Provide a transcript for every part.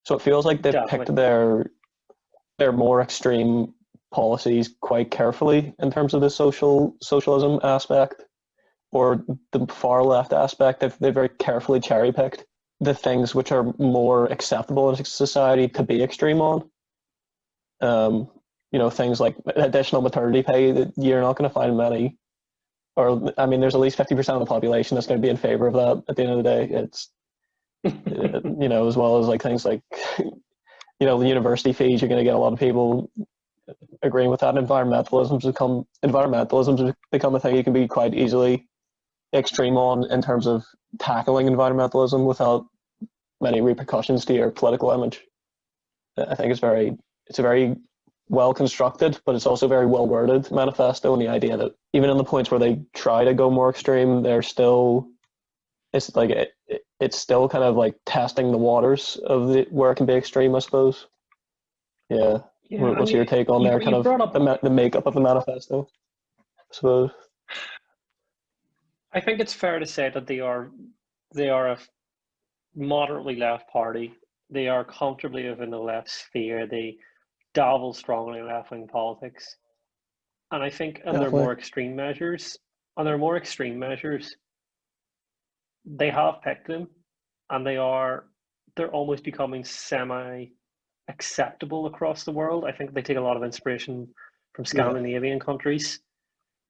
So it feels like they've picked definitely. their more extreme policies quite carefully in terms of the socialism aspect or the far left aspect. They've very carefully cherry picked the things which are more acceptable in society to be extreme on. Things like additional maternity pay that you're not going to find many, or I mean, there's at least 50% of the population that's going to be in favor of that at the end of the day. It's, as well as like things like, the university fees, you're going to get a lot of people agreeing with that. Environmentalism's become a thing you can be quite easily extreme on in terms of tackling environmentalism without many repercussions to your political image. I think it's a very well constructed, but it's also very well worded manifesto, and the idea that even in the points where they try to go more extreme, it's still kind of like testing the waters of where it can be extreme, I suppose. Yeah. Yeah, and What's your take on there? Kind you of brought up. the makeup of the manifesto, I suppose. I think it's fair to say that they are a moderately left party. They are comfortably within the left sphere. They dabble strongly in left wing politics, and I think Definitely. on their more extreme measures, they have picked them, and they're almost becoming semi acceptable across the world. I think they take a lot of inspiration from Yeah. Scandinavian countries.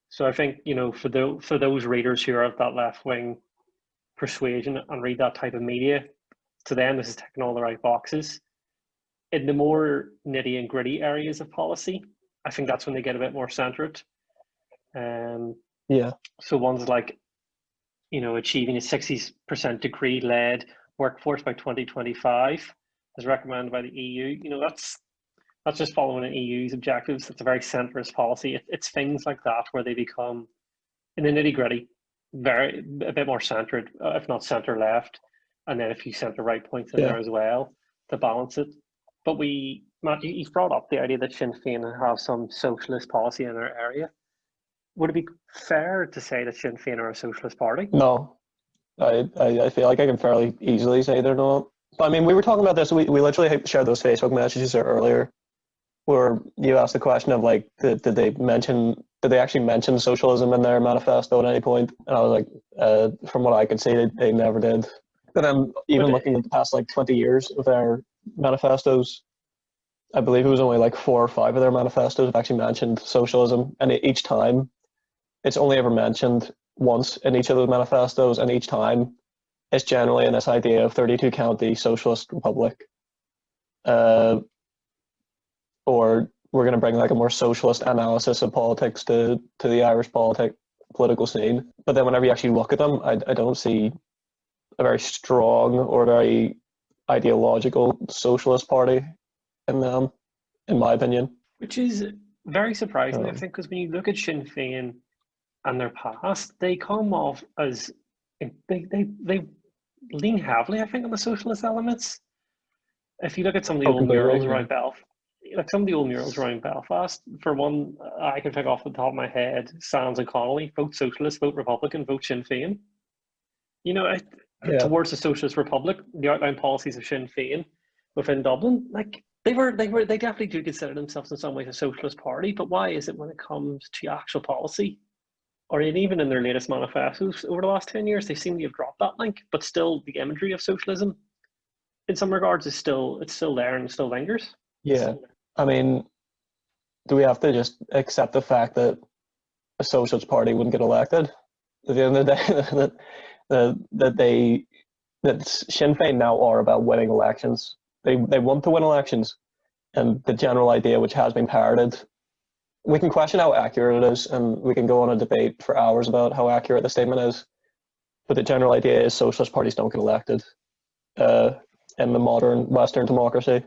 So I think, for those readers who are of that left wing persuasion and read that type of media, to them this is ticking all the right boxes. In the more nitty and gritty areas of policy, I think that's when they get a bit more centered. Yeah. So ones like, achieving a 60% degree-led workforce by 2025, as recommended by the EU. That's just following the EU's objectives. It's a very centrist policy. It's things like that where they become, in the nitty gritty, a bit more centred, if not centre left, and then a few centre right points in Yeah. there as well to balance it. But Matt, you've brought up the idea that Sinn Fein have some socialist policy in their area. Would it be fair to say that Sinn Fein are a socialist party? No, I feel like I can fairly easily say they're not. But I mean, we were talking about this. We literally shared those Facebook messages earlier, where you asked the question of like, did they actually mention socialism in their manifesto at any point? And I was like, from what I could see, they never did. But then even But looking at the past like 20 years of their manifestos, I believe it was only like 4 or 5 of their manifestos have actually mentioned socialism, and each time it's only ever mentioned once in each of those manifestos, and each time it's generally in this idea of 32 county socialist republic, or we're going to bring like a more socialist analysis of politics to the Irish political scene. But then whenever you actually look at them, I don't see a very strong or very ideological socialist party in them, in my opinion. which is very surprising, I Um, think, because when you look at Sinn Féin and their past, they come off as they lean heavily, I think, on the socialist elements. If you look at some of the oh, old murals completely. Yeah. around like some of the old murals around Belfast, for one, I can think off the top of my head, Sands and Connolly, vote socialist, vote Republican, vote Sinn Féin. Yeah. Towards the Socialist Republic, the outline policies of Sinn Féin within Dublin, like they definitely do consider themselves in some ways a socialist party. But why is it when it comes to actual policy, or even in their latest manifestos over the last 10 years, they seem to have dropped that link, but still the imagery of socialism, in some regards, it's still there and still lingers. Yeah. I mean, do we have to just accept the fact that a socialist party wouldn't get elected at the end of the day? that Sinn Féin now are about winning elections. They want to win elections, and the general idea, which has been parroted, we can question how accurate it is, and we can go on a debate for hours about how accurate the statement is. But the general idea is socialist parties don't get elected in the modern Western democracy,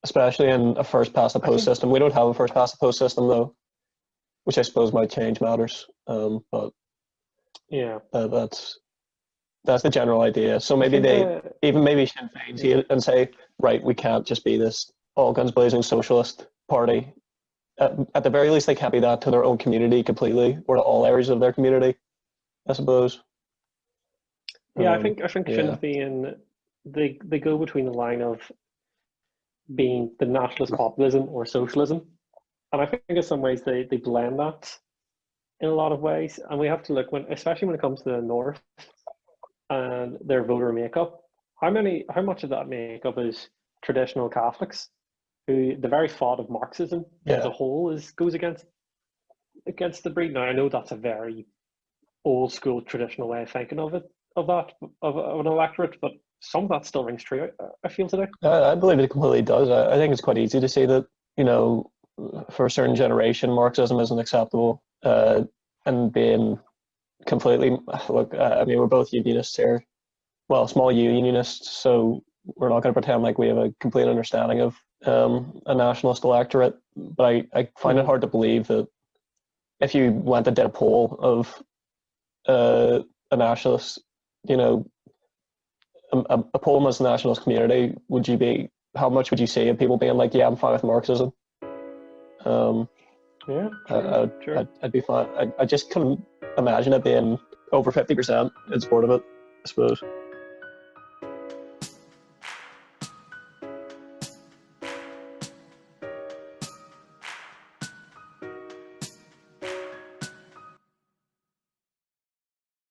especially in a first past the post system. We don't have a first past the post system though, which I suppose might change matters. But yeah, that's the general idea. So maybe maybe Sinn Féin see it and say, right, we can't just be this all guns blazing socialist party. At the very least, they can't be that to their own community completely, or to all areas of their community, I suppose. I think Yeah. Sinn Féin, they go between the line of being the nationalist populism or socialism, and I think in some ways they blend that in a lot of ways. And we have to look especially when it comes to the North and their voter makeup. How much of that makeup is traditional Catholics, who the very thought of Marxism as a whole goes against the breed. Now I know that's a very old school traditional way of thinking of an electorate, but some of that still rings true, I feel today. I believe it completely does. I think it's quite easy to say that, for a certain generation, Marxism isn't acceptable, and being completely, look, I mean, we're both unionists here. Well, small U unionists, so we're not going to pretend like we have a complete understanding of a nationalist electorate. But I find it hard to believe that if you went and did a poll of a nationalist, a poll amongst the nationalist community, how much would you see of people being like, yeah, I'm fine with Marxism? Yeah, true. I'd be fine. I just couldn't imagine it being over 50% in support of it, I suppose.